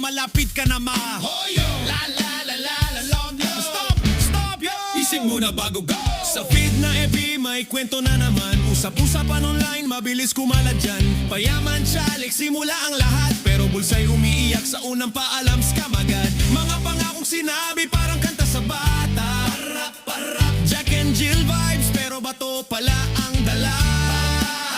malapit ka na mahoyo. La la la la la long yo. Stop, stop yo. Ising muna bago go. Sa feed na FB may kwento na naman. Usap-usapan online, mabilis kumalat dyan. Payaman chalik, simula ang lahat. Pero bulsa'y umiiyak sa unang paalam, scam agad. Mga pangakong sinabi parang kanta sa bata. Parap, parap, Jack and Jill vibes. Pero bato pala ang dala.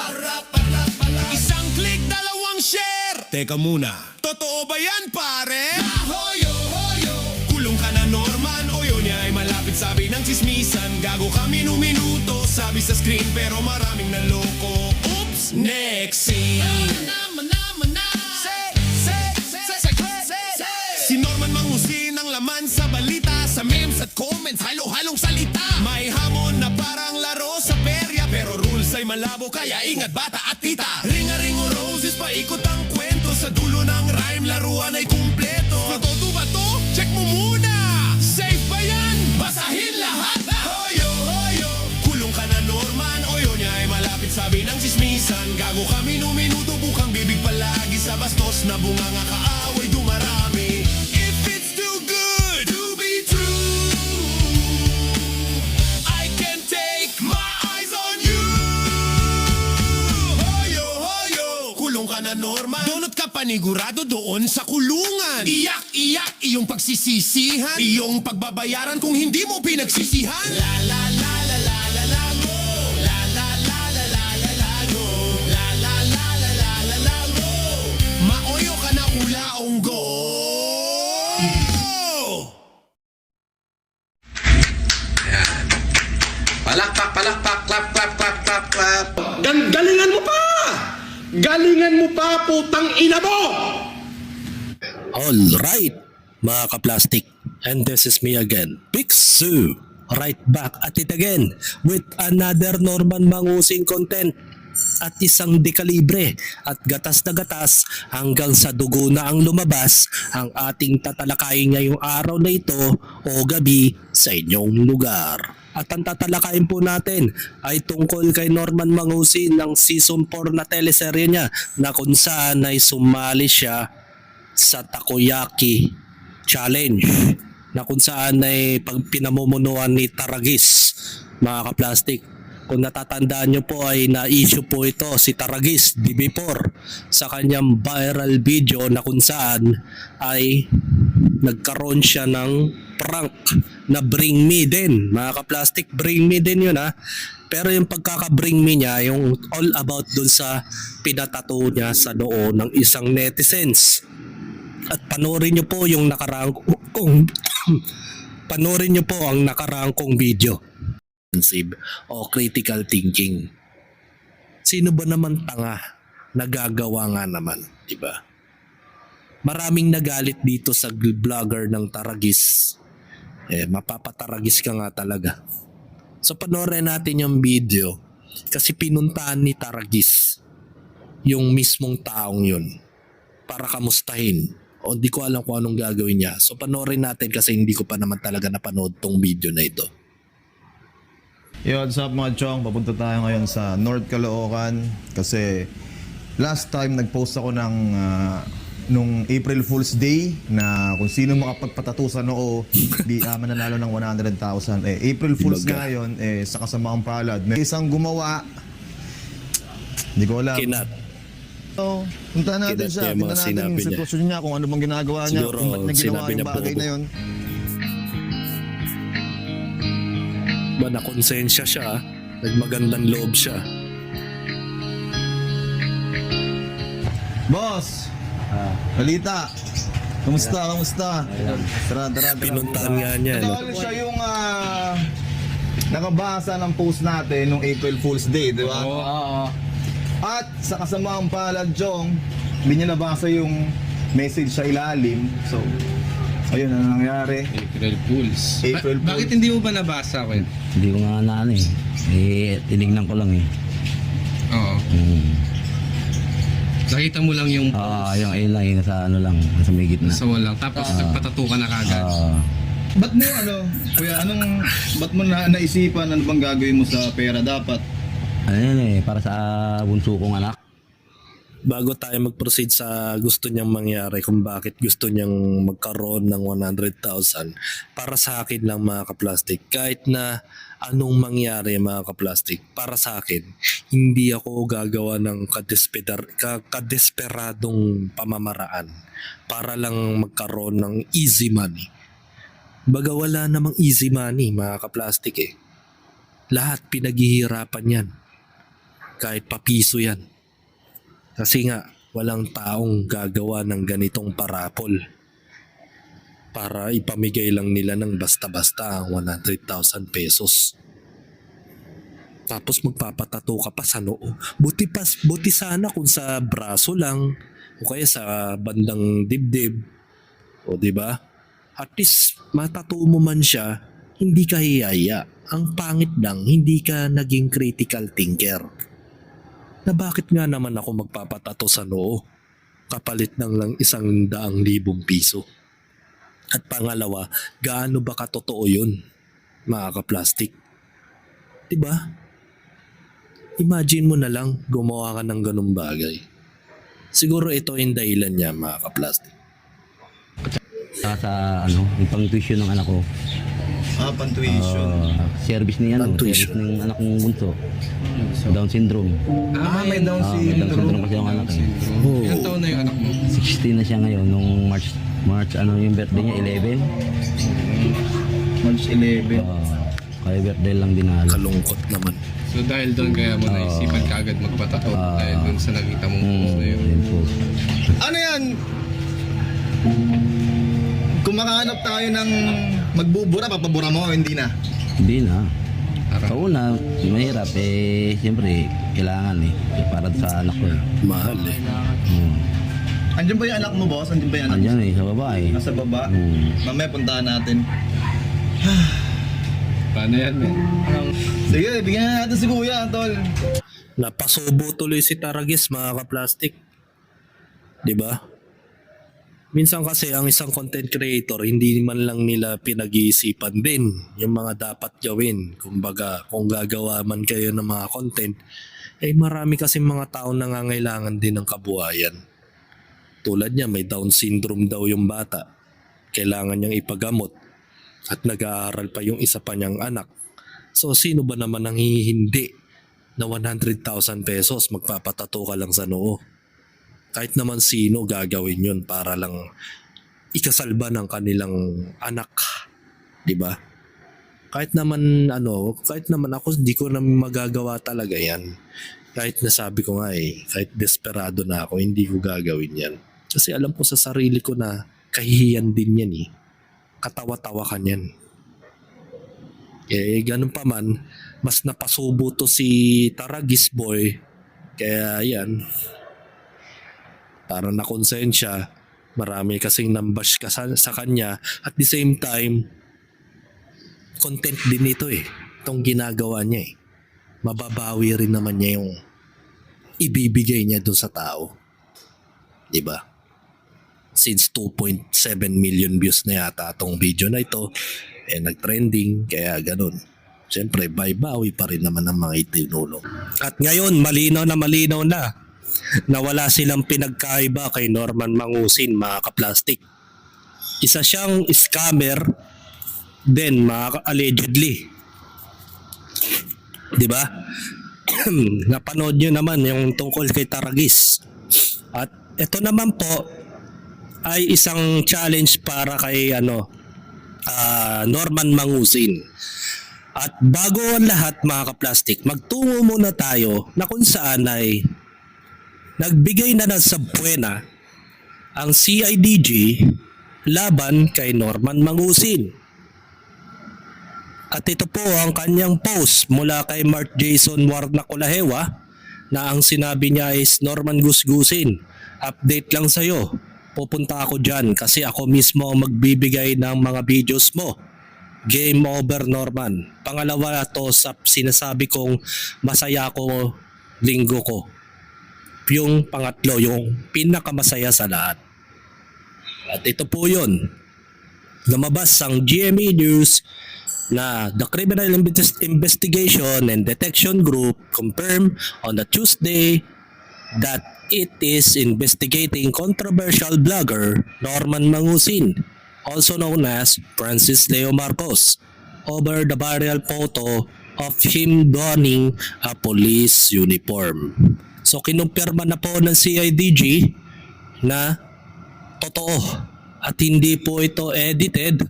Parap, parap, parap. Isang click, dalawang share. Teka muna, totoo ba yan pare? Hoyo, hoyo. Kulong ka na Norman, o yun niya ay malapit sabi ng chismisan. Gago ka minuto, sabi sa screen pero maraming naloko. Oops, next scene. Si Norman Mangusin ang laman sa balita. Sa memes at comments, halo-halong salita. May hamon na parang laro sa perya. Pero rules ay malabo kaya ingat bata at tita. Ring-a-ring o roses, paikot ang kwento. Sa dulo ng rhyme, laruan ay kumpleto. Matoto ba to? Check mo muna. Safe ba yan? Basahin lahat. Hoyo, hoyo. Kulong ka na Norman, o yun niya ay malapit sabi ng chismisan. Gago ka minuto, bukang bibig palagi. Sa bastos na bunganga kaaway dumarami. If it's too good to be true, I can't take my eyes on you. Hoyo, hoyo. Kulong ka na Norman, donut ka panigurado doon sa kulungan. Iyak-iyak iyong pagsisisihan, iyong pagbabayaran kung hindi mo pinagsisihan. La la la la la la la go. La la la la la la la go. La la la la la la la go. Maoyo ka na ulaong go. Palakpak, palakpak, clap, clap, clap, clap, clap. Galingan mo pa! Galingan mo pa, putang ina mo! Alright, mga ka-plastic, and this is me again, Big Sue, right back at it again with another Norman Mangusin content at isang dekalibre at gatas na gatas hanggang sa dugo na ang lumabas ang ating tatalakayin ngayong araw na ito o gabi sa inyong lugar. At ang tatalakayin po natin ay tungkol kay Norman Mangusin ng season 4 na teleserye niya na kung saan ay sumali siya sa Takoyaki Challenge na kung saan ay pinamumunuan ni Taragis, mga ka-plastic. Kung natatandaan nyo po ay na-issue po ito si Taragis before sa kanyang viral video na kung saan ay nagkaroon siya ng prank na bring me din, mga ka-plastic. Bring me din yun ha. Pero yung pagkaka-bring me niya, yung all about dun sa pinatato niya sa noo ng isang netizens. At panoorin nyo po yung nakaraang kong panoorin nyo po ang nakaraang kong video o critical thinking. Sino ba naman tanga? Nagagawa nga naman, di ba? Maraming nagalit dito sa vlogger ng Taragis. Mapapataragis ka nga talaga. So panoorin natin yung video kasi pinuntahan ni Taragis yung mismong taong yun para kamustahin. O hindi ko alam kung anong gagawin niya. So panoorin natin kasi hindi ko pa naman talaga napanood tong video na ito. Yo, what's up mga chong? Papunta tayo ngayon sa North Caloocan kasi last time nag-post ako ng nung April Fool's Day na kung sino makapagpatato sa noo mananalo ng 100,000. April Fool's nga yun, sa kasamaang palad. May isang gumawa, hindi ko alam. Kinat. So, punta natin siya, tingnan natin yung sitwasyon niya, kung ano bang ginagawa niya, Siguro, kung ba't niya ginawa sinabi yung niya bagay bobo. na yun. Ba na konsensya siya, nagmagandang loob siya. Boss! Balita! Kamusta? Kamusta? Tara. Pinuntahan nga niya. Ito ano siya yung nakabasa ng post natin nung April Fool's Day, di ba? Oo. At sa kasamaang palad, Chong, hindi niya nabasa yung message sa ilalim. So, ayun ang nangyari. April Fools. April Fools. Bakit hindi mo ba nabasa, Wen? Hindi ko nga na ano eh. Tinignan ko lang eh. Oo. Nakita mo lang yung Yung ayun lang, yung nasa ano lang, nasa may gitna. sa wall lang. Tapos nagpatato ka na kagad. Ba't mo kuya, ba't mo naisipan ano bang gagawin mo sa pera dapat? Ano yun eh, para sa bunso kong anak. bago tayo mag-proceed sa gusto niyang mangyari, kung bakit gusto niyang magkaroon ng 100,000, para sa akin lang mga kaplastik, kahit na anong mangyari mga kaplastik, para sa akin, hindi ako gagawa ng kadesperadong pamamaraan para lang magkaroon ng easy money. Baga wala namang easy money mga kaplastik eh. Lahat pinaghihirapan yan. Kahit papiso yan. Kasi nga, walang taong gagawa ng ganitong parapol para ipamigay lang nila ng basta-basta ang 100,000 pesos. Tapos magpapatato ka pa sa noo. Buti sana kung sa braso lang o kaya sa bandang dibdib. O di ba? At least matato mo man siya, hindi ka hiyaya. Ang pangit lang, hindi ka naging critical thinker. Na bakit nga naman ako magpapatato sa noo? Kapalit lang 100,000 piso. At pangalawa, gaano ba katotoo yun, mga kaplastik? Diba? Imagine mo na lang gumawa ka ng ganung bagay. Siguro ito yung dahilan niya, mga kaplastik. Sa yung pang-tuition ng anak ko. Pantuition. Service ni Pang-tuition. service ng anak kong bunso. Down syndrome. May Down May Down syndrome kasi yung anak eh. Ilang taon na yung anak mo? 16 na siya ngayon nung March yung birthday niya 11. March 11. Kaya birthday lang dinalo. Kalungkot naman. So dahil doon kaya mo naisipan ka agad magpatato dahil doon sa nakita mong post na yun. Yun po. Ano yan? Kung makahanap tayo ng magbubura, papabura mo, hindi na. Hindi na. Sa una, mahirap eh. Siyempre, kailangan eh. Para sa anak ko eh. Mahal eh. Andiyan ba yung anak mo, boss? Andiyan ba yung anak mo? Andiyan eh, sa babae. Nasa baba? Mamaya puntahan natin. Paano yan, men? Sige, bigyan na natin si Kuya, tol. Napasubo tuloy si Taragis, mga kaplastik. Diba? Minsan kasi ang isang content creator, hindi man lang nila pinag-iisipan din yung mga dapat gawin. Kumbaga, kung gagawa man kayo ng mga content, eh marami kasi mga tao nangangailangan din ng kabuhayan. Tulad niya, may Down syndrome daw yung bata. Kailangan niyang ipagamot. At nag-aaral pa yung isa pa niyang anak. So sino ba naman ang hindi na 100,000 pesos magpapatato ka lang sa noo? Kahit naman sino gagawin yun para lang ikasalba ng kanilang anak. Diba? Kahit naman ako hindi ko na magagawa talaga yan. Kahit nasabi ko nga kahit desperado na ako, hindi ko gagawin yan. Kasi alam ko sa sarili ko na kahihiyan din yan eh. Katawa-tawa ka niyan. Ganun pa man, mas napasubo to si Taragis boy. Kaya yan, parang nakonsensya, marami kasing nambash ka sa kanya. At the same time, content din ito eh. Itong ginagawa niya eh. Mababawi rin naman niya yung ibibigay niya doon sa tao. Diba? Since 2.7 million views na yata itong video na ito, nag-trending, kaya ganun. Siyempre, bawi pa rin naman ng mga itinulong. At ngayon, malinaw na wala silang pinagkaiba kay Norman Mangusin, mga kaplastik. Isa siyang scammer, then allegedly. Diba? Napanood nyo naman yung tungkol kay Taragis. At ito naman po, ay isang challenge para kay Norman Mangusin. At bago ang lahat mga kaplastik, magtungo muna tayo na kung saan ay nagbigay na ng sabwena ang CIDG laban kay Norman Mangusin. At ito po ang kanyang post mula kay Mark Jason Warnacolahewa na ang sinabi niya is, Norman Gusgusin, update lang sa'yo. Pupunta ako dyan kasi ako mismo ang magbibigay ng mga videos mo. Game over, Norman. Pangalawa to sa sinasabi kong masaya ko linggo ko. Yung pangatlo, yung pinakamasaya sa lahat. At ito po yun. Lumabas ang GMA News na the Criminal Investigation and Detection Group confirmed on the Tuesday that it is investigating controversial blogger Norman Mangusin, also known as Francis Leo Marcos, over the viral photo of him donning a police uniform. So kinumpirma na po ng CIDG na totoo at hindi po ito edited,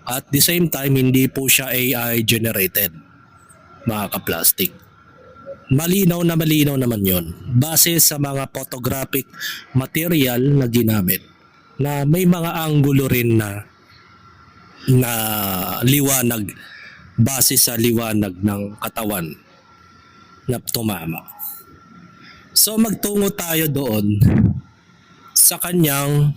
at the same time hindi po siya AI generated, mga kaplastik. Malinaw naman yon base sa mga photographic material na ginamit, na may mga anggulo rin na liwanag base sa liwanag ng katawan na tumama. So magtungo tayo doon sa kanyang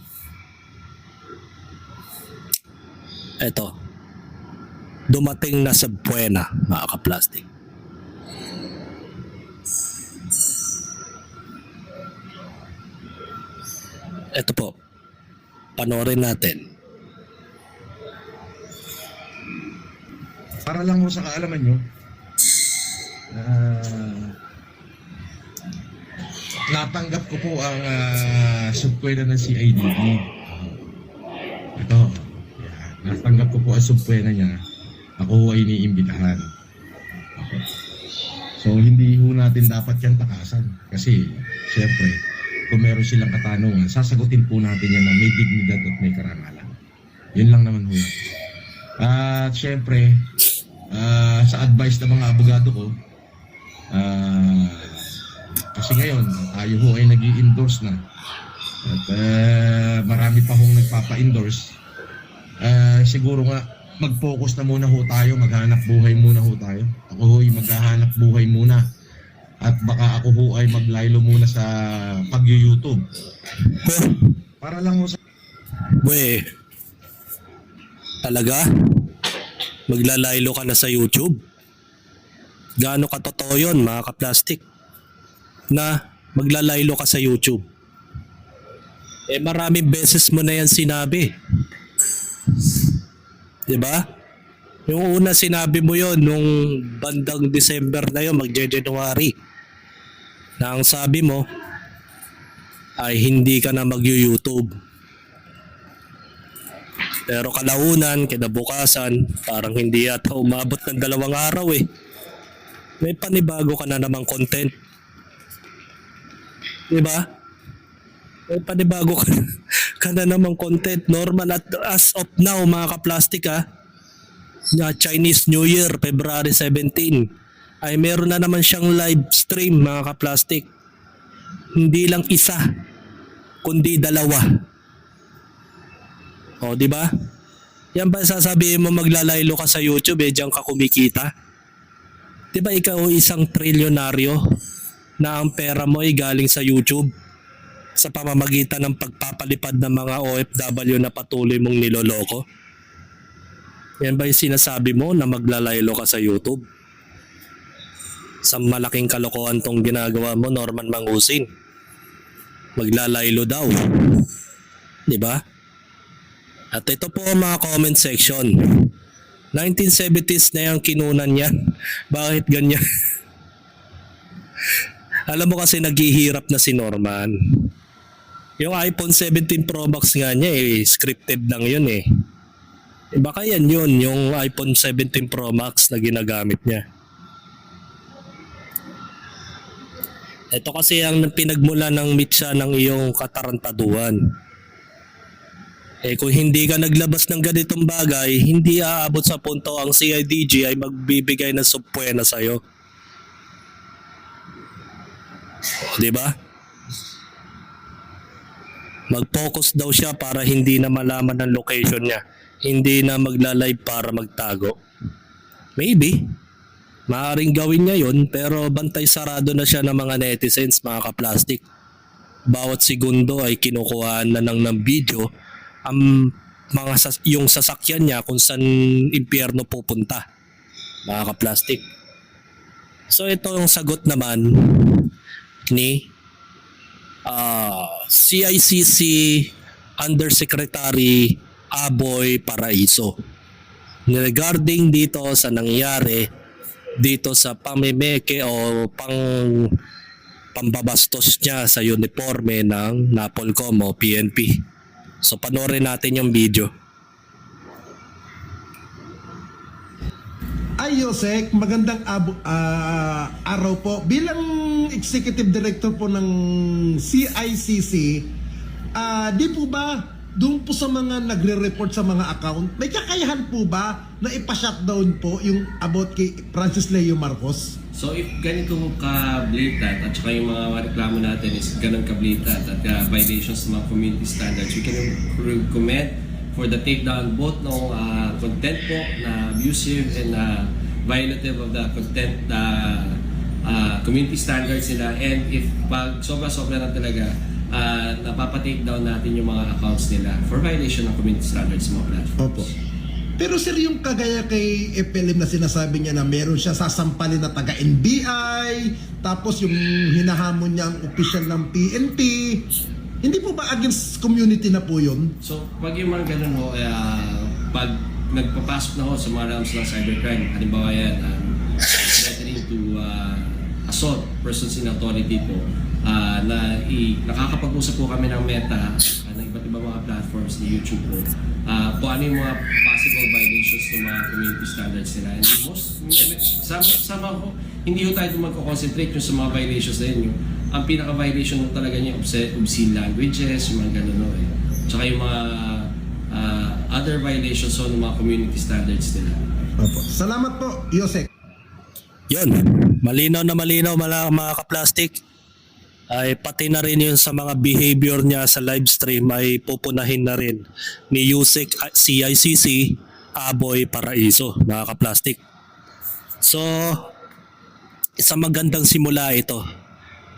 dumating na sa Buena, mga kaplastik. Ito po, panoorin natin. Para lang ho sa kaalaman nyo, natanggap ko po ang subkwena ng CIDG. Ito, natanggap ko po ang subkwena niya. Ako ay iniimbitahan. Okay. So hindi ho natin dapat yan takasan. Kasi, syempre, kung meron silang katanungan, sasagutin po natin yan na may dignidad at may karangalan. Yun lang naman ho. At syempre, sa advice ng mga abogado ko, kasi ngayon, tayo ho ay nag-i-endorse na. At marami pa hong nagpapa-endorse. Siguro nga, mag-focus na muna ho tayo, maghanap buhay muna ho tayo. Ako ho ay maghahanap buhay muna. At baka ako ho ay maglaylo muna sa pag-YouTube. Para lang ho sa... Talaga? Maglalaylo ka na sa YouTube? Gaano katotoo yun, mga kaplastik? Na maglalaylo ka sa YouTube? Maraming beses mo na yan sinabi. Diba? Yung una sinabi mo yon nung bandang December na yun, mag-January, na ang sabi mo ay hindi ka na mag-YouTube. Pero kalaunan, kinabukasan, parang hindi yata umabot ng 2 araw may panibago ka na namang content. Diba? May panibago ka na namang content. Normal at as of now, mga kaplastik Chinese New Year, February 17, ay meron na naman siyang live stream, mga kaplastik. Hindi lang isa, kundi 2. O, di ba? Yan ba sasabihin mo maglalaylo ka sa YouTube, diyan ka kumikita? Di ba ikaw isang trilyonaryo na ang pera mo ay galing sa YouTube sa pamamagitan ng pagpapalipad ng mga OFW na patuloy mong niloloko? Yan ba yung sinasabi mo na maglalaylo ka sa YouTube? Sa malaking kalokohan tong ginagawa mo, Norman Mangusin. Maglalaylo daw. Di ba? At ito po ang mga comment section. 1970s na yung kinunan niya. Bakit ganyan? Alam mo kasi naghihirap na si Norman. Yung iPhone 17 Pro Max nga niya scripted lang yun baka yan yun, yung iPhone 17 Pro Max na ginagamit niya. Ito kasi ang pinagmula ng mitsa ng iyong katarantaduhan. Kung hindi ka naglabas ng ganitong bagay, hindi aabot sa punto ang CIDG ay magbibigay ng subpoena sa'yo. Diba? Mag-focus daw siya para hindi na malaman ng location niya. Hindi na magla-live para magtago. Maybe. Maaaring gawin niya yun, pero bantay sarado na siya ng mga netizens, mga kaplastik. Bawat segundo ay kinukuhaan na ng video ang yung sasakyan niya kung saan impyerno pupunta, mga kaplastik. So ito yung sagot naman ni CICC Undersecretary Aboy Paraiso regarding dito sa nangyari dito sa pamimeke o pambabastos niya sa uniforme ng Napolcom o PNP. So panoorin natin yung video. Ay, Yosek, magandang araw po. Bilang Executive Director po ng CICC, di po ba doon po sa mga nagre-report sa mga account, may kakayahan po ba na ipa-shutdown po yung about kay Francis Leo Marcos? So if ganito ka-blatant at saka yung mga reklamo natin is ganun ka-blatant at violations ng mga community standards, we can recommend for the takedown both ng content po na abusive and violative of the content community standards nila, and if pag sobra-sobra na talaga napapa-take down natin yung mga accounts nila for violation ng community standards sa mga platforms. Opo. Pero sir, yung kagaya kay FLM na sinasabi niya na meron siya sasampalin na taga-NBI, tapos yung hinahamon niya ang official ng PNP, hindi po ba against community na po yun? So pag yung mga ganun ho, pag nagpapasok na ho sa mga realms ng cybercrime, halimbawa yan, threatening to assault persons in authority po, nakakapag-usap po kami ng Meta, ng iba't ibang mga platforms ni YouTube po, kung ano yung mga possible violations ng mga community standards nila. And sama ko, hindi ho tayo magko-concentrate yung sa mga violations na yun. Ang pinaka-violation ho talaga niya, obscene languages, yung mga gano'n ho. Tsaka yung mga other violations ho ng mga community standards nila. Opo. Salamat po, Yosek. Yun, malinaw na malinaw mga ka-plastic. Ay pati na rin yun sa mga behavior niya sa live stream ay pupunahin na rin ni Yusek CICC Aboy Paraiso, mga ka-plastic. So, isang magandang simula ito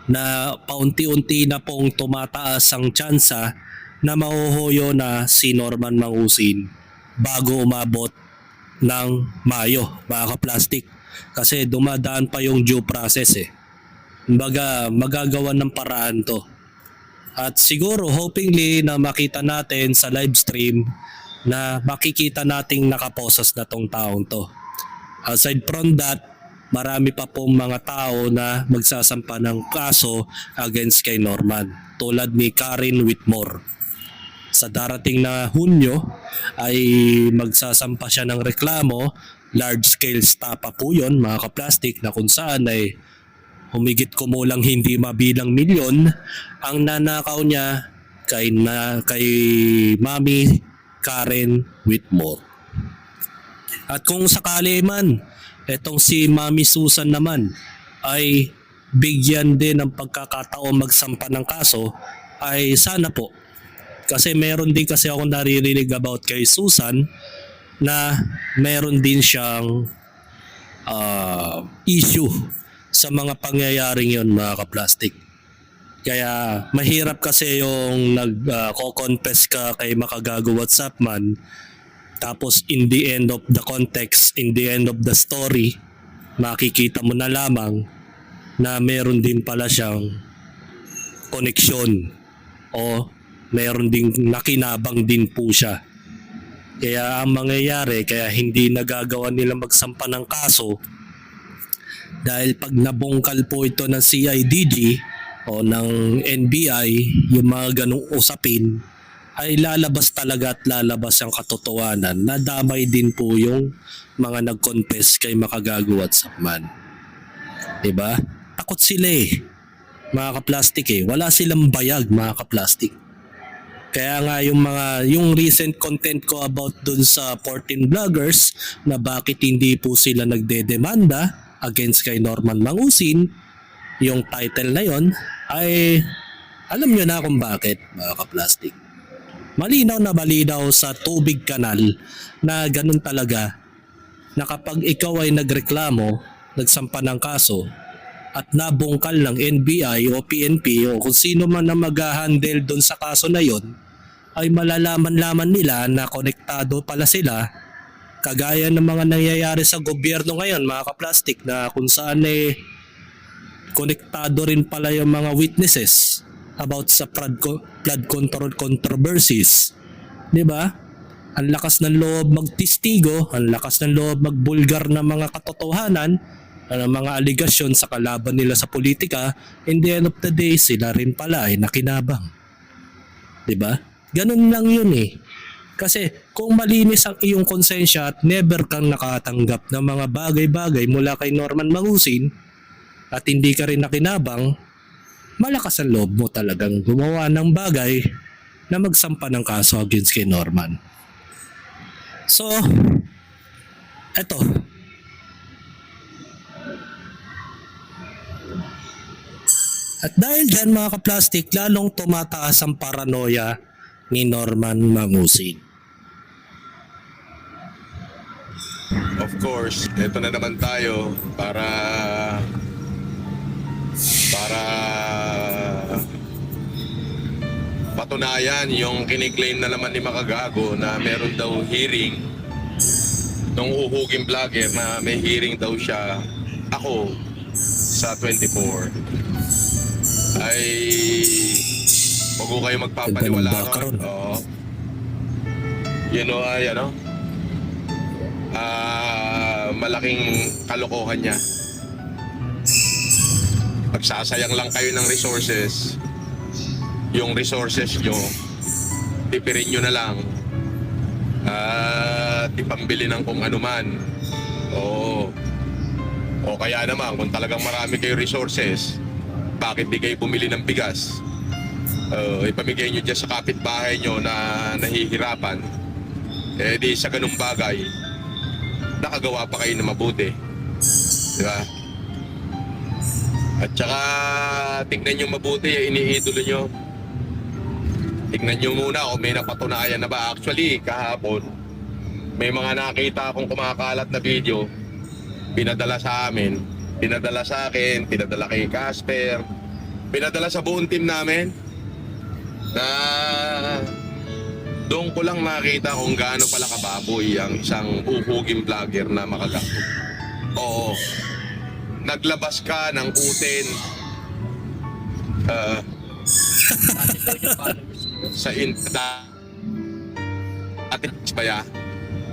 na paunti-unti na pong tumataas ang tsansa na mahuhuyo na si Norman Mangusin bago umabot ng Mayo, mga ka-plastic. Kasi dumadaan pa yung due process eh. Kumbaga, magagawa ng paraan to. At siguro, hopingly na makita natin sa live stream na makikita nating nakaposas na tong taong to. Aside from that, marami pa pong mga tao na magsasampa ng kaso against kay Norman. Tulad ni Karen Whitmore. Sa darating na Hunyo ay magsasampa siya ng reklamo. Large scale stapa po yun, mga ka-plastic, na kung saan ay humigit kumulang hindi mabilang milyon ang nanakaw niya kay Mami Karen Whitmore. At kung sakali man, etong si Mami Susan naman ay bigyan din ng pagkakataon magsampa ng kaso, ay sana po. Kasi meron din kasi ako naririnig about kay Susan na meron din siyang issue sa mga pangyayaring yon, mga ka-plastic. Kaya mahirap kasi yung nag-confess ka kay makagago WhatsApp man, tapos in the end of the context, in the end of the story, makikita mo na lamang na meron din pala siyang koneksyon o meron ding nakinabang din po siya. Kaya ang mangyayari, kaya hindi nagagawa nila magsampa ng kaso, dahil pag nabungkal po ito ng CIDG o ng NBI, yung mga ganong usapin, ay lalabas talaga at lalabas ang katotohanan. Nadamay din po yung mga nag-confess kay makagago WhatsApp man. Diba? Takot sila eh, mga ka-plastic eh. Wala silang bayag, mga ka-plastic. Kaya nga yung recent content ko about dun sa 14 vloggers na bakit hindi po sila nagdedemanda against kay Norman Mangusin, yung title na yon ay alam nyo na kung bakit, mga ka-plastic. Malinaw na malinaw sa tubig kanal na ganun talaga na kapag ikaw ay nagreklamo, nagsampa ng kaso at nabungkal ng NBI o PNP o kung sino man na mag-handle doon sa kaso na yon, ay malalaman-laman nila na konektado pala sila, kagaya ng mga nangyayari sa gobyerno ngayon, mga ka-plastic, na kung saan konektado rin pala yung mga witnesses about sa flood control controversies. Diba? Ang lakas ng loob magtistigo, ang lakas ng loob magbulgar ng mga katotohanan, mga aligasyon sa kalaban nila sa politika, in the end of the day, sila rin pala ay nakinabang. 'Di ba? Ganun lang yun eh. Kasi kung malinis ang iyong konsensya at never kang nakatanggap ng mga bagay-bagay mula kay Norman Mangusin at hindi ka rin nakinabang, malakas ang loob mo talagang gumawa ng bagay na magsampa ng kaso against kay Norman. So, eto. At dahil dyan mga kaplastik, lalong tumataas ang paranoia ni Norman Mangusin. Of course, ito na naman tayo para patunayan yung kiniklaim na naman ni Makagago na meron daw hearing nung uhuging vlogger na may hearing daw siya ako sa 24. Ay wag ko kayo magpapaniwala ron. Oo. You know, malaking kalokohan niya. Pagsasayang lang kayo ng resources, yung resources nyo, tipirin nyo na lang at ipambili ng kung ano man. O kaya naman, kung talagang marami kayo resources, bakit di kayo bumili ng bigas? Ipamigay nyo dyan sa kapitbahay nyo na nahihirapan. Eh di sa ganung bagay, nakagawa pa kayo na mabuti. Diba? At saka tignan nyo mabuti yung iniidolo nyo. Tignan nyo muna kung may napatunayan na ba. Actually, kahapon, may mga nakita akong kumakalat na video, pinadala sa amin, pinadala sa akin, pinadala kay Casper, pinadala sa buong team namin, na doon ko lang makita kung gaano pala kababoy ang isang uhuging vlogger na Makagago. Oo, naglabas ka ng utin sa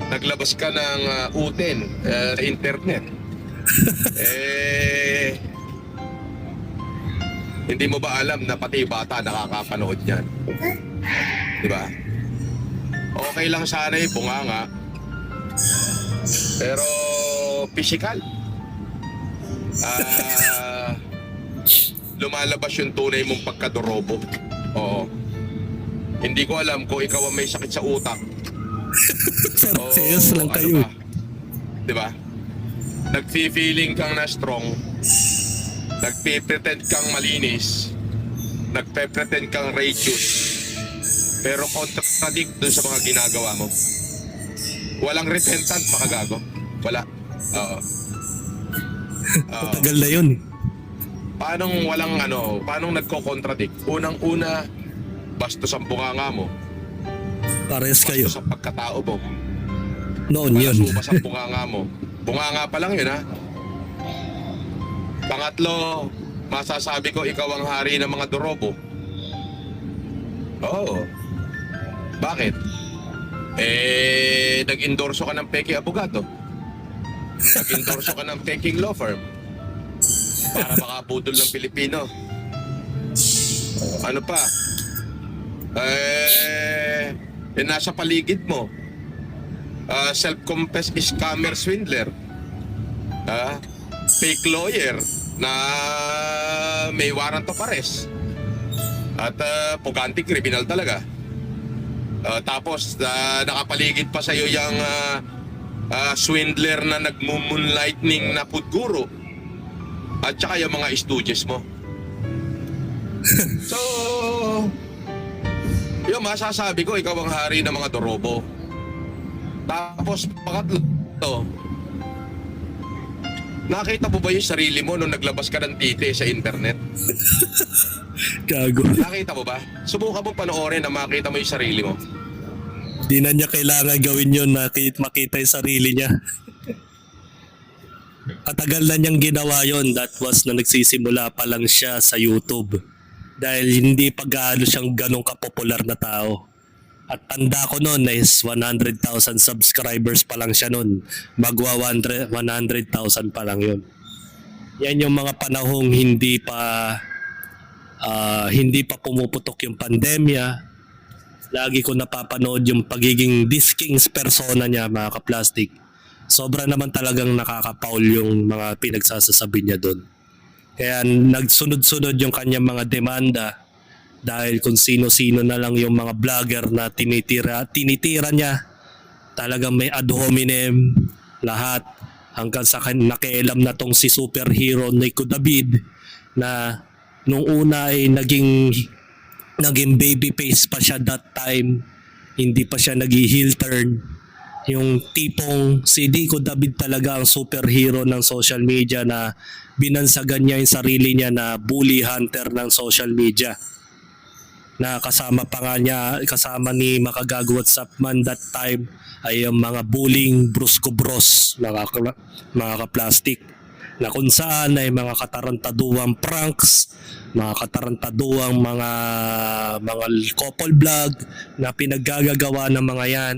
naglabas ka ng utin sa internet. Hindi mo ba alam na pati bata nakakapanood yan? Diba? Okay lang sana yung bunganga, pero physical. Lumalabas yung tunay mong pagkadorobo. Oo. Hindi ko alam kung ikaw ang may sakit sa utak. Serious lang kayo. Diba? Nagfi-feeling kang na strong, nagpe-pretend kang malinis, nagpe-pretend kang righteous, pero contradict dun sa mga ginagawa mo. Walang repentant, Makagago. Wala. Oo. Tagal na yun. Paanong nagko-contradict? Unang-una, bastos ang bunganga mo. Pares kayo. Bastos ang pagkatao mo. Noon yun. Malasubas ang bunganga mo. Bunganga pa lang yun, ha? Pangatlo, masasabi ko ikaw ang hari ng mga dorobo. Oo. Bakit? Nag-endorso ka ng peke abogado. Nag-endorso ka ng peking law firm para makaputol ng Pilipino. Ano pa? Nasa paligid mo. Self-confessed scammer swindler. Fake lawyer na may warrant of arrest. At puganting kriminal talaga. Tapos nakapaligid pa sa'yo yung swindler na nagmo-moonlightning na food guru. At saka yung mga stooges mo. So, yung masasabi ko, ikaw ang hari ng mga dorobo. Tapos, pangatlo, nakita mo ba yung sarili mo nung naglabas ka ng titi sa internet? Gago. Nakita mo ba? Subukan mo panoorin na makita mo yung sarili mo. Di na niya kailangan gawin yun, makita yung sarili niya. Katagal na niyang ginawa yon. That was na nagsisimula pa lang siya sa YouTube. Dahil hindi pa gaano siyang ganong kapopular na tao. At tanda ko noon is 100,000 subscribers pa lang siya noon. Magwa 100,000 pa lang yun. Yan yung mga panahong hindi pa pumuputok yung pandemya. Lagi ko napapanood yung pagiging King's persona niya, mga kaplastik. Sobra naman talagang nakaka-foul yung mga pinagsasasabi niya doon. Kaya nagsunod-sunod yung kanyang mga demanda dahil kung sino-sino na lang yung mga vlogger na tinitira niya. Talagang may ad hominem lahat hanggang sa nakialam na tong si superhero Nico David na nung una ay naging baby face pa siya that time, hindi pa siya nag-heel turn. Yung tipong si Nico David talaga ang superhero ng social media na binansagan niya yung sarili niya na bully hunter ng social media. Na kasama ni Makagago WhatsApp man that time ay yung mga bullying brusco bros, mga kaplastik, na kung saan ay mga katarantaduang pranks, mga katarantaduang mga couple vlog na pinaggagawa ng mga yan,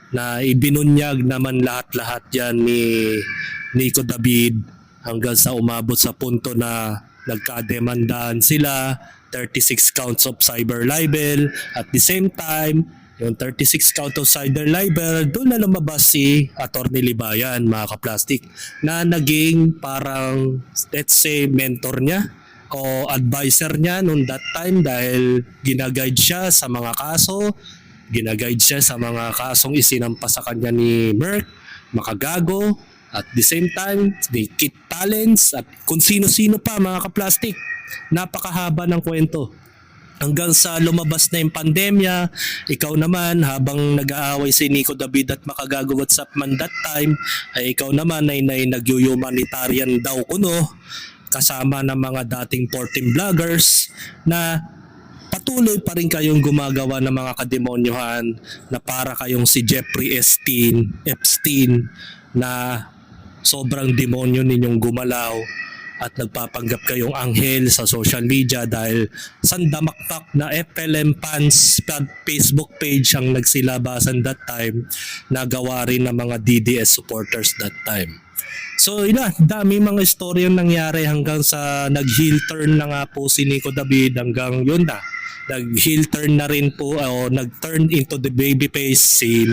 na ibinunyag naman lahat-lahat yan ni Nico David hanggang sa umabot sa punto na nagkademandahan sila, 36 counts of cyber libel. At the same time, yung 36 count of cyber libel, doon na lumabas si Atty. Libayan, mga kaplastik, na naging parang, let's say, mentor niya o advisor niya noon that time dahil ginaguide siya sa mga kaso, ginaguide siya sa mga kasong isinampa sa kanya ni Merck, Makagago, at the same time, ni Kit Talents, at kung sino-sino pa, mga kaplastik. Napakahaba ng kwento. Hanggang sa lumabas na yung pandemya, ikaw naman habang nag-aaway si Nico David at Makagago WhatsApp man that time, ay ikaw naman ay nag-humanitarian daw kuno kasama ng mga dating 14 vloggers na patuloy pa rin kayong gumagawa ng mga kademonyohan na para kayong si Jeffrey Epstein na sobrang demonyo ninyong gumalaw at nagpapanggap kayong anghel sa social media dahil sandamakmak na FLM fans Facebook page ang nagsilabasan that time na gawa rin ng mga DDS supporters that time. So dami mga istorya nangyari hanggang sa nag-heel turn na nga po si Nico David hanggang yun na. Nag-heel turn na rin po o nag-turn into the baby face si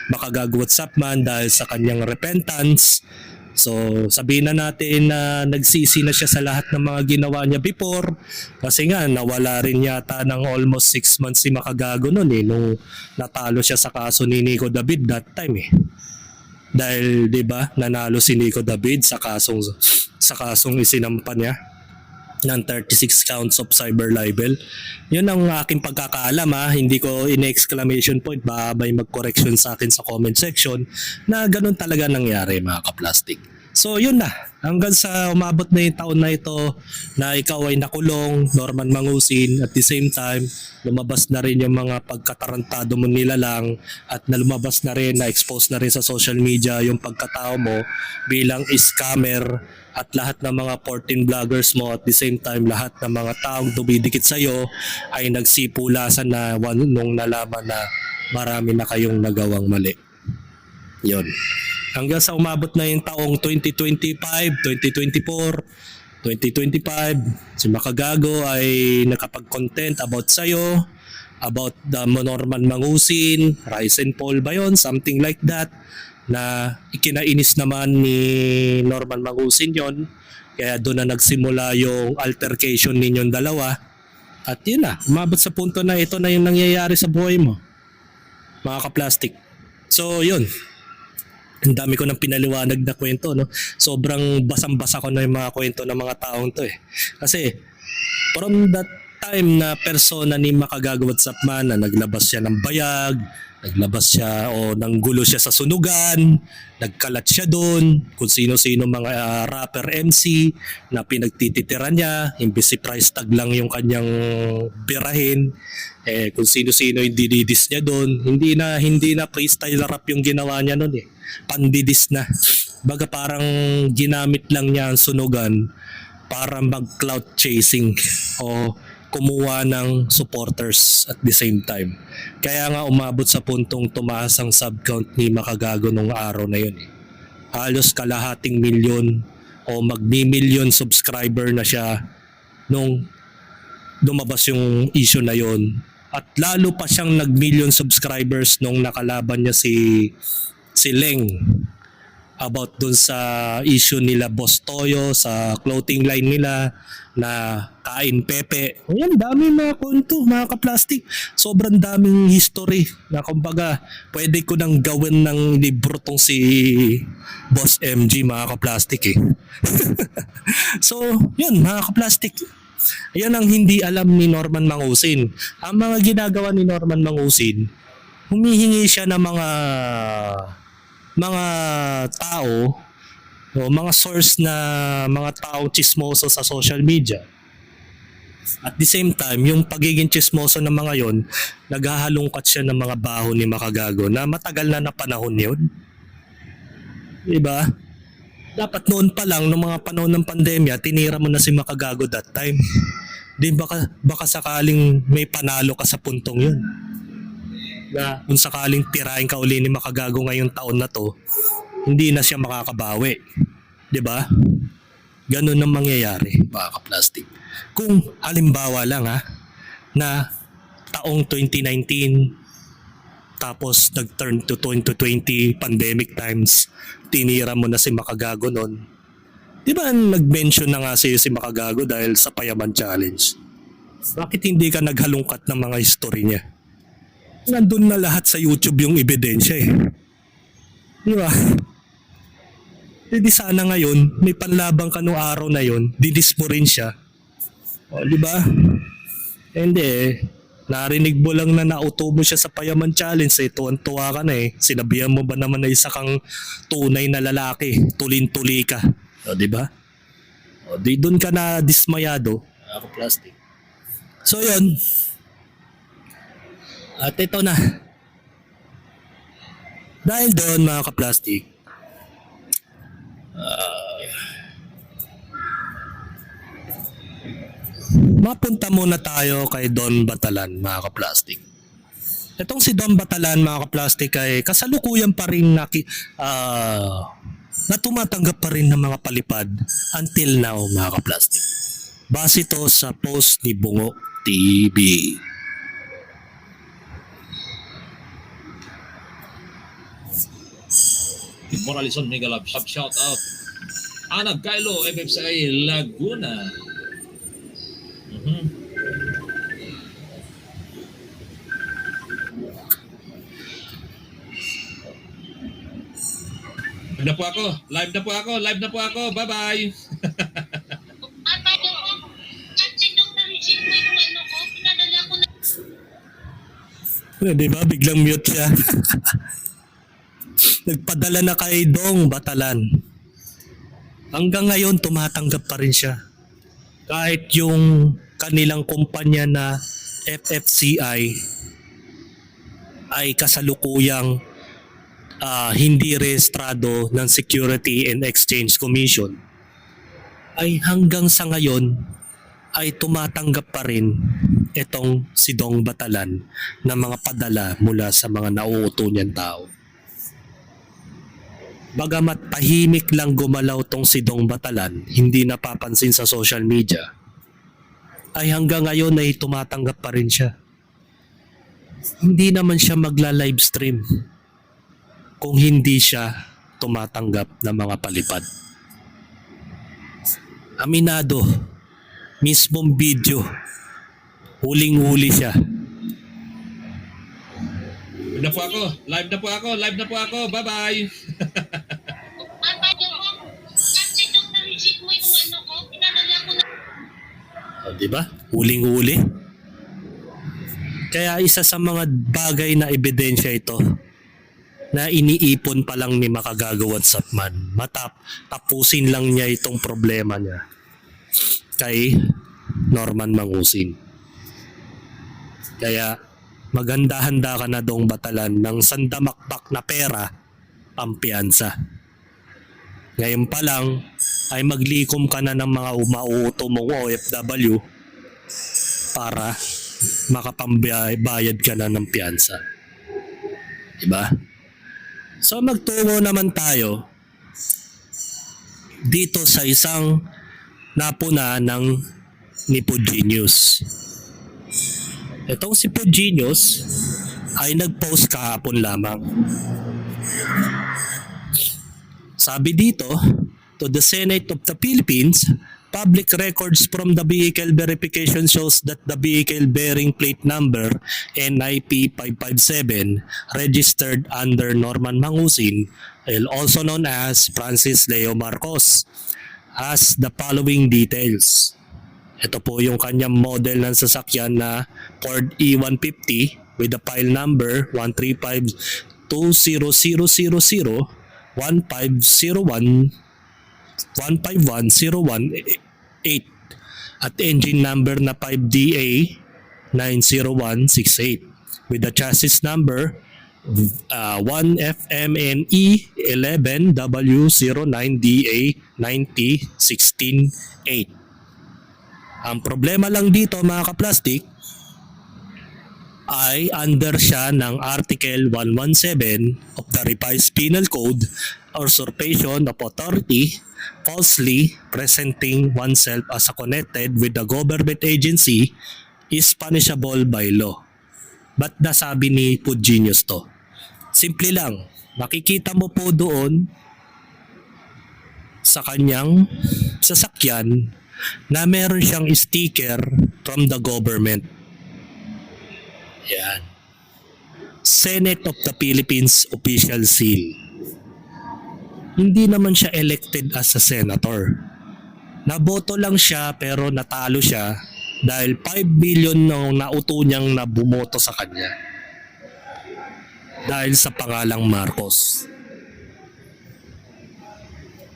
Makagago WhatsApp man dahil sa kanyang repentance. So sabihin na natin na nagsisi na siya sa lahat ng mga ginawa niya before kasi nga nawala rin yata ng almost 6 months si Makagago noon nung natalo siya sa kaso ni Nico David that time Dahil 'di ba nanalo si Nico David sa kasong isinampa niya ng 36 counts of cyber libel. Yun ang aking pagkakaalam hindi ko in-exclamation point, baka may mag-correction sa akin sa comment section na ganun talaga nangyari, mga kaplastik. So yun na, hanggang sa umabot na yung taon na ito na ikaw ay nakulong, Norman Mangusin, at the same time lumabas na rin yung mga pagkatarantado mo nilalang at na lumabas na rin, na-expose na rin sa social media yung pagkatao mo bilang scammer at lahat ng mga 14 vloggers mo, at the same time lahat ng mga taong dumidikit sa'yo ay nagsipulasan na nung nalaman na marami na kayong nagawang mali. Yun. Hanggang sa umabot na yung taong 2025, 2024, 2025, si Makagago ay nakapag-content about sa'yo, about the Norman Mangusin, Rise and Fall ba yun? Something like that, na ikinainis naman ni Norman Mangusin yon. Kaya doon na nagsimula yung altercation ninyong dalawa. At yun na, umabot sa punto na ito na yung nangyayari sa buhay mo, mga kaplastik. So yun, ang dami ko ng pinaliwanag na kwento, no? Sobrang basang-basa ko na yung mga kwento ng mga taong to Kasi from that time na persona ni Makagago WhatsApp man na naglabas siya ng bayag, naglabas siya o nanggulo siya sa sunugan, nagkalat siya doon, kung sino-sino mga rapper MC na pinagtititiran niya, imbes si price tag lang yung kanyang birahin, kung sino-sino yung dididis niya doon, hindi na freestyle rap yung ginawa niya noon pandidis na. Baga parang ginamit lang niya ang sunugan para mag-clout chasing o kumuha ng supporters at the same time. Kaya nga umabot sa puntong tumaas ang sub count ni Makagago nung araw na yun Halos 250,000 o o magmi-million subscriber na siya nung lumabas yung issue na yon. At lalo pa siyang nag-million subscribers nung nakalaban niya si Leng about dun sa issue nila Boss Toyo sa clothing line nila na Kain Pepe. Ayan, dami mga kwento, mga kaplastik. Sobrang daming history na kumbaga pwede ko nang gawin ng libro tong si Boss MG, mga kaplastik eh. So, yun mga kaplastik. Ayan ang hindi alam ni Norman Mangusin. Ang mga ginagawa ni Norman Mangusin, humihingi siya ng mga tao o mga source na mga taong chismoso sa social media. At the same time, yung pagiging chismoso ng mga yon, naghahalungkat siya ng mga baho ni Makagago na matagal na panahon yun. Diba? Dapat noon pa lang, noong mga panahon ng pandemya, tinira mo na si Makagago that time. Di baka sakaling may panalo ka sa puntong yun. Na kung sakaling tirahin ka uli ni Makagago ngayong taon na to, hindi na siya makakabawi. 'Di ba? Ganun ang mangyayari, mga kaplastik. Kung halimbawa lang na taong 2019 tapos nag-turn to 2020 pandemic times, tinira mo na si Makagago noon. 'Di ba nag-mention na nga si Makagago dahil sa Payaman Challenge? Bakit hindi ka naghalungkat ng mga history niya? Nandun na lahat sa YouTube yung ebidensya eh. Di ba? Hindi sana ngayon, may panlabang ka nung araw na yon, dinis mo rin siya. O, di ba? Hindi eh. Narinig mo lang na nauto mo siya sa Payaman Challenge eh. Tuwan-tuwa ka na eh. Sinabihan mo ba naman na isa kang tunay na lalaki? Tulin-tuli ka. O, di ba? O, di doon ka na dismayado. Ako plastic. So, yun. At ito na. Dahil doon mga kaplastik, mapunta muna tayo kay Don Batalan, mga kaplastik. Itong si Don Batalan, mga kaplastik, ay kasalukuyan pa rin na tumatanggap pa rin ng mga palipad until now, mga kaplastik. Base to sa post ni Bungo TV. Moralison Miguel shout out Anak Kailo FFCI Laguna. Live na po ako. Bye bye. Di ba? Biglang mute siya. Nagpadala na kay Dong Batalan. Hanggang ngayon, tumatanggap pa rin siya. Kahit yung kanilang kumpanya na FFCI ay kasalukuyang hindi rehistrado ng Security and Exchange Commission, ay hanggang sa ngayon ay tumatanggap pa rin itong si Dong Batalan ng mga padala mula sa mga nauuto niyang tao. Bagamat tahimik lang gumalaw tong si Dong Batalan, hindi napapansin sa social media, ay hanggang ngayon ay tumatanggap pa rin siya. Hindi naman siya magla-livestream kung hindi siya tumatanggap ng mga palipad. Aminado, mismong video, huling-huli siya. Live na po ako. Bye bye. O, diba? Huling-huli. Kaya isa sa mga bagay na ebidensya ito na iniipon pa lang ni Makagago WhatsApp man. Tapusin lang niya itong problema niya kay Norman Mangusin. Kaya maghanda-handa ka na Dong Batalan ng sandamakbak na pera pampiyansa. Ngayon pa lang ay maglikom ka na ng mga umauuto mong OFW para makapambayad ka na ng piyansa. Diba? So magtungo naman tayo dito sa isang napuna ng ni Food Genius. Itong si Food Genius ay nag-post kahapon lamang. Sabi dito, to the Senate of the Philippines, public records from the vehicle verification shows that the vehicle bearing plate number NIP 557 registered under Norman Mangusin, also known as Francis Leo Marcos, has the following details. Ito po yung kanyang model ng sasakyan na Ford E150 with the file number 1352000015018 at engine number na 5DA 90168 with the chassis number 1FMNE 11W09DA 90168. Ang problema lang dito mga kaplastik ay under siya ng Article 117 of the Revised Penal Code, usurpation of authority, falsely presenting oneself as a connected with the government agency is punishable by law. Ba't nasabi ni Food Genius to? Simple lang, makikita mo po doon sa kanyang sasakyan na meron siyang sticker from the government. Yan. Senate of the Philippines official seal. Hindi naman siya elected as a senator. Naboto lang siya pero natalo siya dahil 5 billion nang nauto niyang na bumoto sa kanya. Dahil sa pangalang Marcos.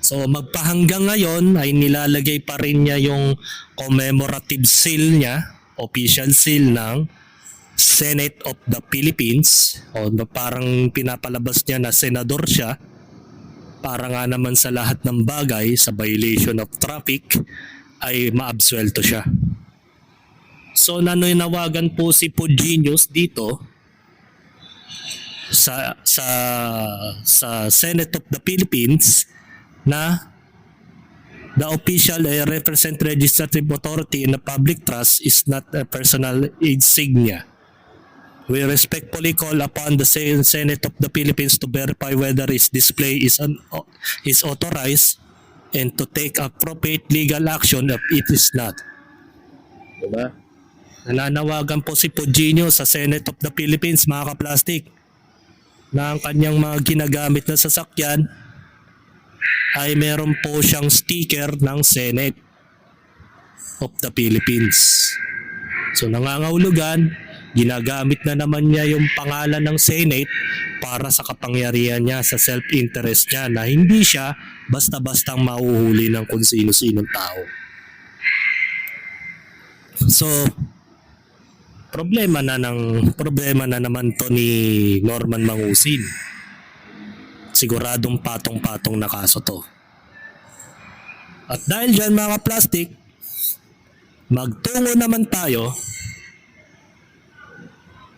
So magpahanggang ngayon ay nilalagay pa rin niya yung commemorative seal niya, official seal ng Senate of the Philippines, o parang pinapalabas niya na senador siya para nga naman sa lahat ng bagay sa violation of traffic ay maabsuelto siya. So nananawagan po si Food Genius dito sa Senate of the Philippines na the official represent legislative authority in the public trust is not a personal insignia. We respectfully call upon the Senate of the Philippines to verify whether its display is authorized and to take appropriate legal action if it is not. Diba? Nananawagan po si Food Genius sa Senate of the Philippines, mga kaplastik, na ang kanyang mga ginagamit na sasakyan ay meron po siyang sticker ng Senate of the Philippines. So nangangahulugan, ginagamit na naman niya yung pangalan ng Senate para sa kapangyarihan niya, sa self-interest niya, na hindi siya basta-bastang mahuhuli ng kung sino-sinong tao. So problema na naman to ni Norman Mangusin. Siguradong patong-patong na kaso to. At dahil dyan mga plastic, magtungo naman tayo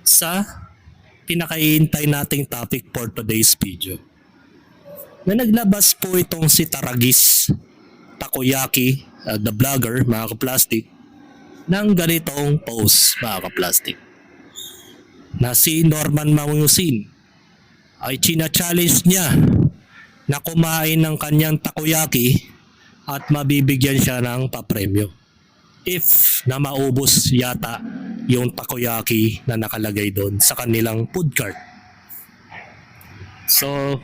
sa pinakahihintay nating topic for today's video. Na naglabas po itong si Taragis Takoyaki, the vlogger, mga kaplastik, ng ganitong post, mga kaplastik, na si Norman Mangusin ay china-challenge niya na kumain ng kanyang takoyaki at mabibigyan siya ng papremyo if na maubos yata yung takoyaki na nakalagay doon sa kanilang food cart. So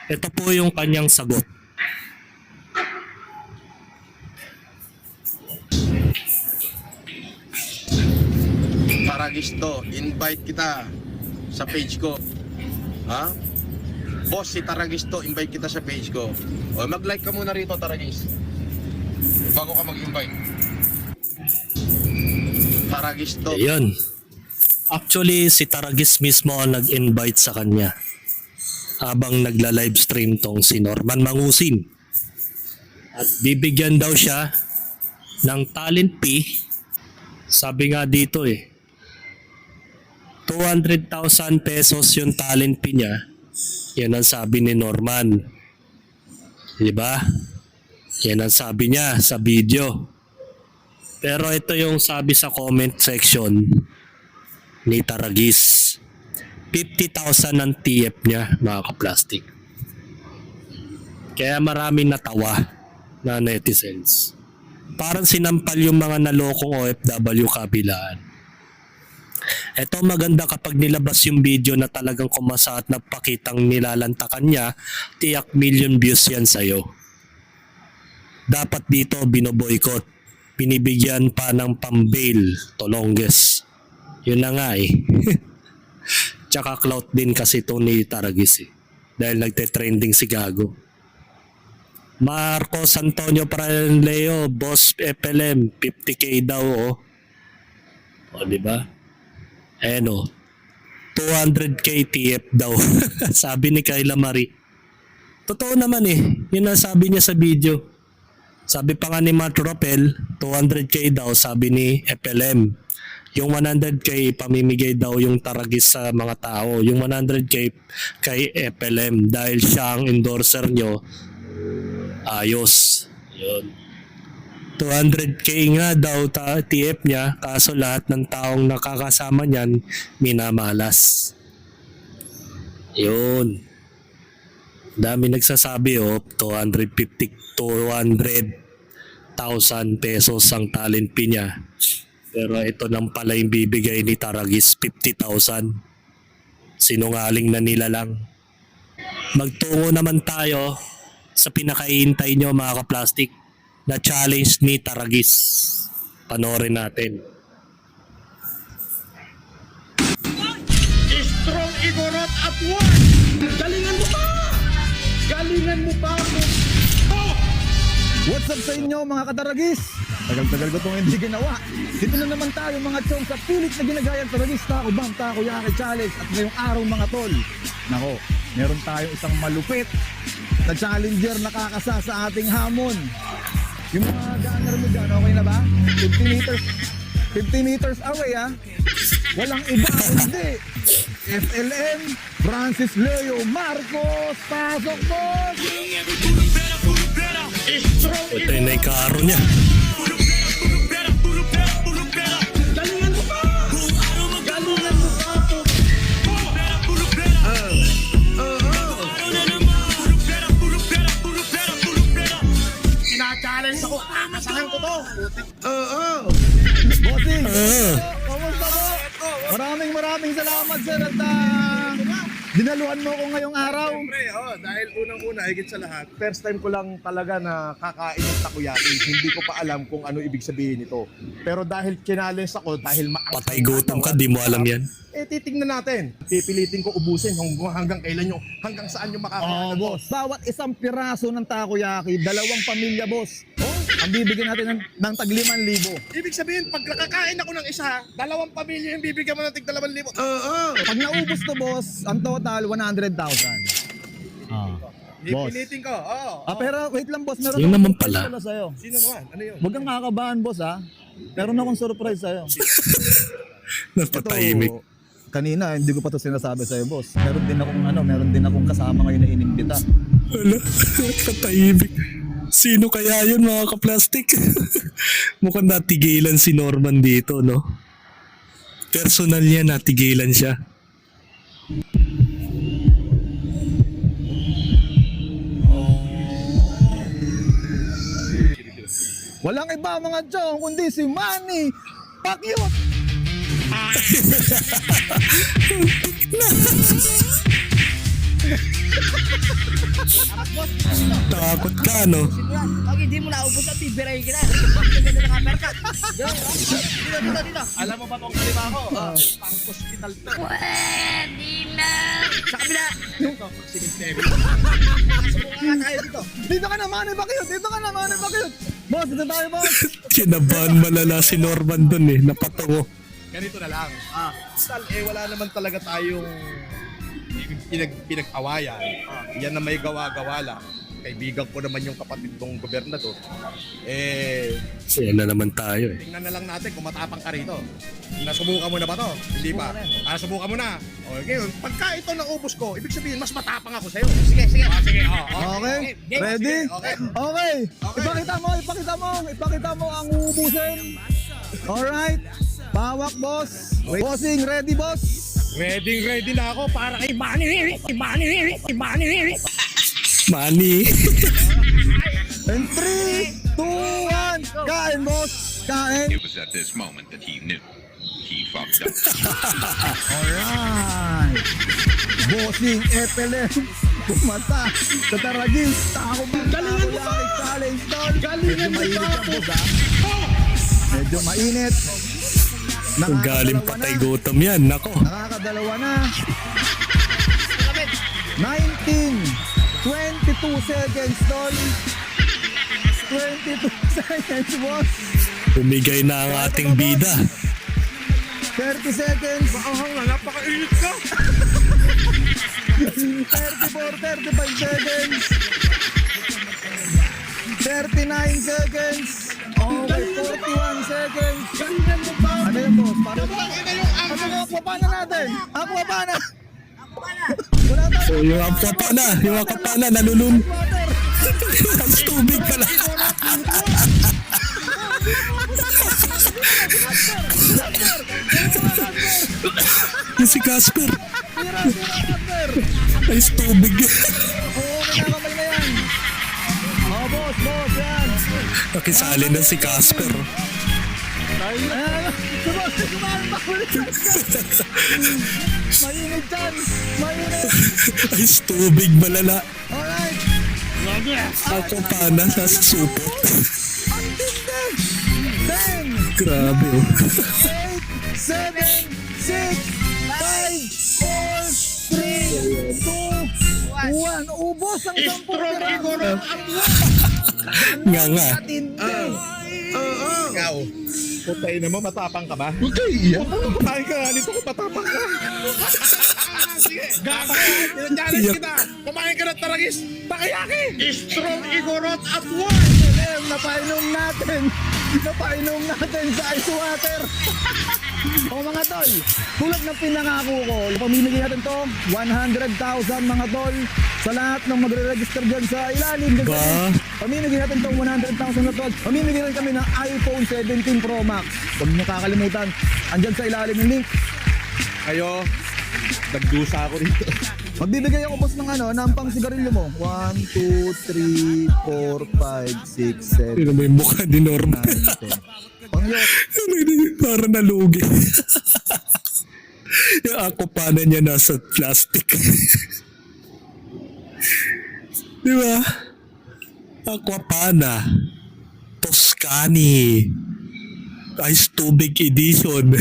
ito po yung kanyang sagot. Taragisto, invite kita sa page ko. Ha? Boss, si Taragisto, invite kita sa page ko. O, mag-like ka muna rito, Taragis. Bago ka mag-invite. Taragisto. Ayun. Actually, si Taragis mismo ang nag-invite sa kanya habang nagla-livestream tong si Norman Mangusin. At bibigyan daw siya ng talent fee. Sabi nga dito 200,000 pesos yung talent fee niya. Yan ang sabi ni Norman. Diba? Yan ang sabi niya sa video. Pero ito yung sabi sa comment section ni Taragis. 50,000 ang TF niya, mga kaplastik. Kaya maraming natawa na netizens. Parang sinampal yung mga nalokong OFW kabilaan. Ito maganda kapag nilabas yung video na talagang kumasa at nagpakitang nilalantakan niya, tiyak million views yan sa'yo. Dapat dito binoboykot. Binibigyan pa ng pambail to longest. Yun na nga eh. Tsaka clout din kasi ito ni Taragis eh. Dahil nagte-trending si Gago. Marcos Antonio Paranleo, Boss FLM, 50k daw oh. O diba? Ayan o. 200k TF daw. Sabi ni Kayla Marie. Totoo naman eh. Yun ang sabi niya sa video. Sabi pa nga ni Matt Ropel, 200k daw sabi ni FLM. Yung 100k pamimigay daw yung Taragis sa mga tao. Yung 100k kay FLM dahil siya ang endorser nyo. Ayos. Yun. 200k nga daw TF niya kaso lahat ng taong nakakasama niyan minamalas. Yun. Dami nagsasabi 200,000 pesos ang talent fee niya. Pero ito lang pala yung bibigay ni Taragis, 50,000. Sinungaling na nila lang. Magtungo naman tayo sa pinakaihintay nyo mga kaplastik na challenge ni Taragis. Panoorin natin. Strong Igorot at one! Galingan mo pa! Galingan mo pa! What's up sa inyo mga kataragis? Tagal-tagal ko itong hindi ginawa. Dito na naman tayo mga chong sa pilit na ginagayang Taragis Taco Bomb Takoyaki Challenge. At ngayong araw mga tol, nako, meron tayong isang malupit na challenger na kakasa sa ating hamon. Yung mga ganger mo dyan, okay na ba? 50 meters away ha. Walang iba kundi FLM Francis Leo Marcos. Pasok po! Ito yung naikaro niya. Galingan mo pa! Galingan mo pa! Sina-challenge ako. Akasahan ko to. Bossing! Kamusta po? Maraming salamat sir at dinaluhan mo ko ngayong araw. Siyempre, dahil unang-una, higit sa lahat, first time ko lang talaga na kakain ng takoyaki. Hindi ko pa alam kung ano ibig sabihin nito. Pero dahil challenge ako, dahil Patay gutom ka, di mo alam yan. titignan natin. Pipilitin ko ubusin hanggang kailan nyo, hanggang saan nyo makakain. Boss. Bawat isang piraso ng takoyaki, 2 pamilya, boss. Ang bibigyan natin ng tag 5,000. Ibig sabihin, pag nakakain ako ng isa, 2 pamilya yung bibigyan mo ng tig 2,000. Pag naubos to, boss, ang total 100,000. Boss. Pipilitin ko, Pero wait lang, boss. Meron Yun akong naman surprise pala. pala sa'yo. Sino naman? Ano yun? Huwag kang kakabahan, boss, ha? Meron akong surprise sa'yo. Napatahimik. Kanina, hindi ko pa to sinasabi sa'yo, boss. Meron din akong kasama ngayon na inimbita. Wala, patahimik. Sino kaya yun mga kaplastik? Mukhang natigilan si Norman dito, no? Personal niya, natigilan siya. Walang iba mga chong, kundi si Manny Pacquiao. Takot ka, no? Pag hindi mo naubos at bibirayin kita. Hindi ka nakaperkat. Dito. Alam mo ba itong kalima ko? Pang-hospital to. Pwede na. Sa kabila. Cemetery. Sumunga tayo dito. Dito ka na, Manny Pacquiao. Boss, dito tayo, boss. Kinabahan malala si Norman dun eh, napatungo. Ganito na lang. Wala naman talaga tayong pinag-awayan. Yan na may gawa-gawa lang. kaibigan ko naman yung kapatid kong gobernador. Siya na naman tayo eh. Tingnan na lang natin kung matapang ka rito. Nasubukan mo na ba to? Hindi pa. Subukan mo na. Okay, pagka ito naubos ko, ibig sabihin mas matapang ako sa'yo. Sige. Sige. Okay? Ready? Okay. Ipakita mo ang uubusin. Alright. Pawak, boss. Bossing, ready, boss? Ready na ako para kay Manny. Money. And 3, 2, 1. Kain, boss. Kain. It was at this moment that he knew he fucked up. Alright. Bossing, FLM. Pumata. Sa Taragis. Tako ba? Galingan mo pa. Challenge, tol. Galingan mo pa. Medyo mainit. Kung galing patay gutom yan, nako. Nakakadalawa na. 19, 22 seconds, tol. 22 seconds, boss. Bumigay na ang ating bida. 30 seconds. Napakainit ka. 34, 35 seconds. 39 seconds. Okay, 41 seconds. Ano yung boss? Ano yung aquapana natin? Aquapana! Wala tayo. So yung aquapana, nalulun. Ang tubig pala. Yung si Casper. Ay, tubig. Oo, kinakamay na yan. Oh, boss, yan. Nakisali na si Casper. Ayan, mainit dyan. Mainit. Ay, tubig malala. Alright. Aquapana sa supot. Ang tindi. 10, Grabe oh. 8, 7, 6, 5, 4, 3, 2, 1. Ubos ang 10 piraso. Nga. Ikaw. Putay na mo, matapang ka ba? Okay. Kumain ka, dito ko matapang ka. Sige, challenge kita. Kumain ka ng Taragis, takayaki. Strong Igorot at one. Napainom natin sa ice water. O mga tol, tulad ng pinangako ko, pamimigay natin to 100,000 mga tol sa lahat ng magre-register dyan sa ilalim. Ba? Pamimigay natin tong 100,000 na tol. Pamimigay rin kami ng iPhone 17 Pro Max. Huwag niyo kakalimutan, andyan sa ilalim yung link. Kayo, nagdusa ako dito. Magbibigay ako boss ng ng pang sigarilyo mo. 1, 2, 3, 4, 5, 6, 7, Sino mo yung mukha ni Norman? 9, 10. Pangyo. Para nalugi. Yung aquapana niya nasa plastic. Di ba? Aquapana. Toscani. Ice tubig edition.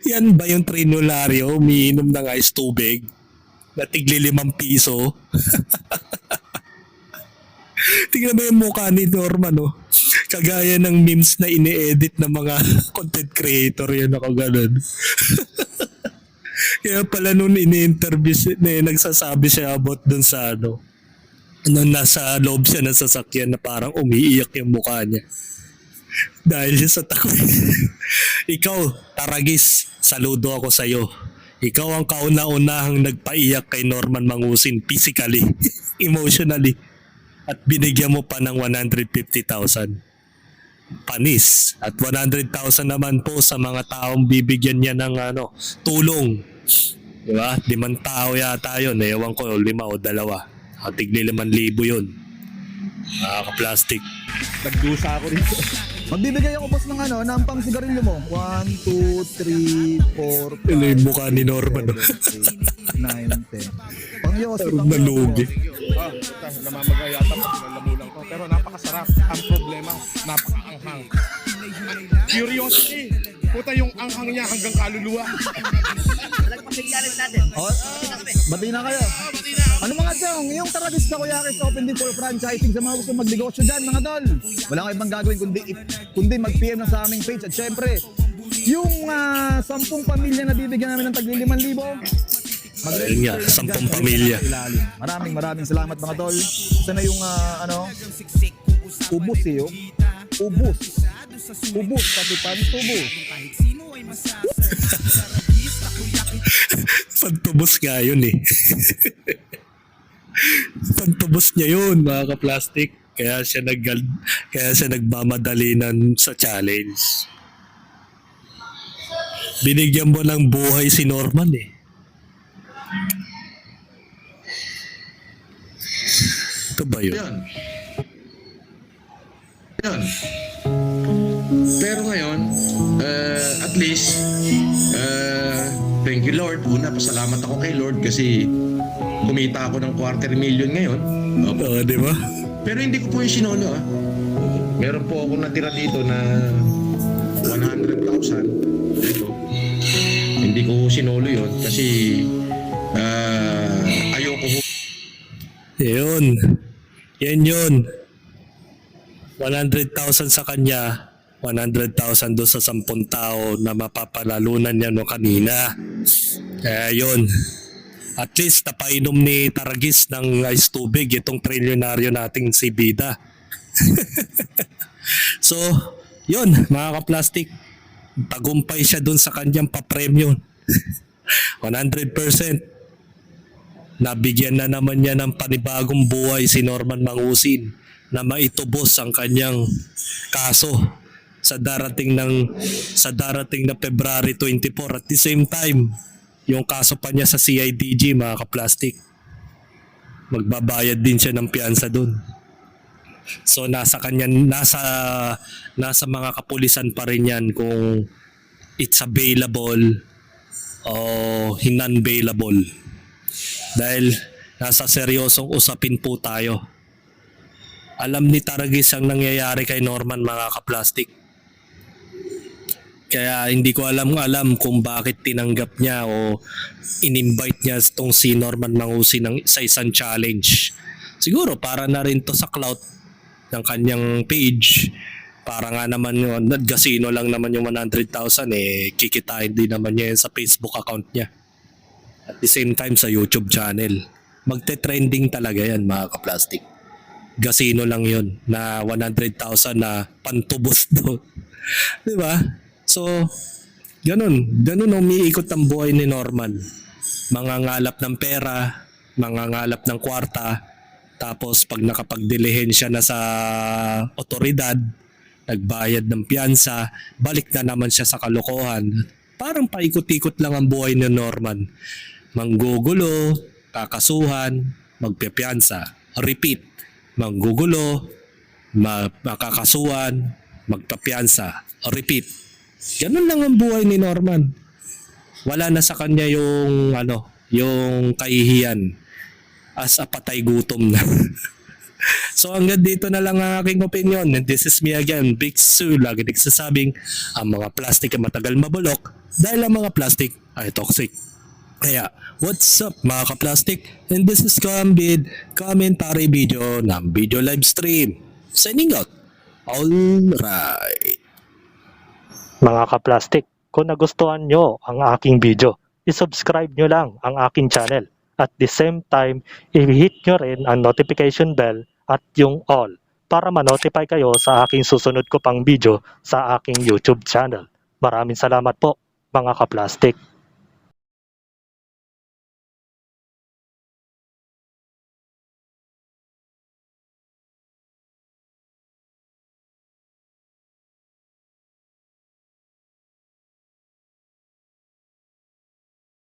Yan ba yung Trinolario? Umiinom ng ice tubig? Na tigli 5 piso? Tingnan mo yung mukha ni Norman, no? Kagaya ng memes na ini-edit ng mga content creator, yun ako ganun. Kaya pala nung ini-interview nagsasabi siya about dun sa nung nasa loob siya ng sasakyan na parang umiiyak yung mukha niya. Dahil siya sa takot. Ikaw, Taragis, saludo ako sa'yo. Ikaw ang kauna-unahang nagpaiyak kay Norman Mangusin physically, emotionally. At binigyan mo pa ng 150,000 panis. At 100,000 naman po sa mga taong bibigyan niya ng tulong. Diba? 5 tao yata yun. Ewan ko, 5 o 2. Tigli 5,000 yun. Nakaka-plastic. Nagdusa ako dito. Magbibigay ako boss ng ng pang sigarilyo mo. 1, 2, 3, 4, 5. Ilo yung mukha ni Norman. 9, 10. Pangyosi. Nalugi. Namamagay yata pag nalamulang ko. Pero napakasarap. Ang problema, napakaanghang. Curiosity. Puta yung anghang niya hanggang kaluluwa. Bati na kayo. Ano mga chong, yung Taragis na Kuyakis open din for franchising sa mga gusto magnegosyo dyan mga tol. Wala kang ibang gagawin kundi mag-PM na sa aming page. At syempre, yung 10 pamilya na bibigyan namin ng tagli 5,000, Ayun nga, 10 pamilya. Maraming salamat mga tol. Sana yung ubos eh. Ubos. Ubos, pati pantubos. Pantubos nga yun eh. Pantubos niya yun, mga ka-plastic. Kaya siya nagmamadali sa challenge. Binigyan mo ng buhay si Norman eh. Ito ba yun? Yun. Pero ngayon, at least, thank you Lord. Una, pasalamat ako kay Lord kasi kumita ako ng 250,000 ngayon. Oo, di ba? Pero hindi ko po yung sinolo Meron po ako natira dito na 100,000. Ito. Hindi ko sinolo yun kasi ayoko ho. Yun. Yan yun. 100,000 sa kanya, 100,000 doon sa 10 tao na mapapalalunan niya no kanina. Kaya yun. At least napainom ni Taragis ng ice tubig itong trilyonaryo nating si Bida. So, yun mga ka-plastic. Tagumpay siya doon sa kanyang papremyo. 100%. Nabigyan na naman niya ng panibagong buhay si Norman Mangusin na maitubos ang kanyang kaso sa darating na February 24. At the same time, yung kaso pa niya sa CIDG, mga ka-plastic, magbabayad din siya ng piyansa doon. So nasa mga kapulisan pa rin yan kung it's available o non-available. Dahil nasa seryosong usapin po tayo. Alam ni Taragis ang nangyayari kay Norman, mga ka-plastic. Kaya hindi ko alam kung bakit tinanggap niya o in-invite niya itong si Norman Mangusin sa isang challenge. Siguro para na rin to sa clout ng kanyang page. Para nga naman yun, casino lang naman yung 100,000 kikitain din naman niya sa Facebook account niya. At the same time sa YouTube channel. Magte-trending talaga yan, mga ka-plastic. Casino lang yun na 100,000 na pantubos doon. Di ba? So, ganun umiikot ang buhay ni Norman. Mangangalap ng pera, mangangalap ng kwarta, tapos pag nakapagdilihensya na sa otoridad, nagbayad ng piyansa, balik na naman siya sa kalokohan. Parang paikot-ikot lang ang buhay ni Norman. Manggugulo, kakasuhan, magpipiyansa. Repeat, manggugulo, makakasuhan, magpapiyansa. Repeat. Ganun lang ang buhay ni Norman. Wala na sa kanya yung kahihiyan as a patay gutom na. So hanggang dito na lang ang aking opinion. And this is me again, Big Sue. Lagi nagsasabing ang mga plastic ay matagal mabulok dahil ang mga plastic ay toxic. Kaya, what's up mga ka-plastic? And this is Kambid, commentary video ng video live stream. Signing out. Alright. Mga ka-plastic, kung nagustuhan nyo ang aking video, isubscribe nyo lang ang aking channel. At the same time, i-hit nyo rin ang notification bell at yung all para ma-notify kayo sa aking susunod ko pang video sa aking YouTube channel. Maraming salamat po mga ka-plastic.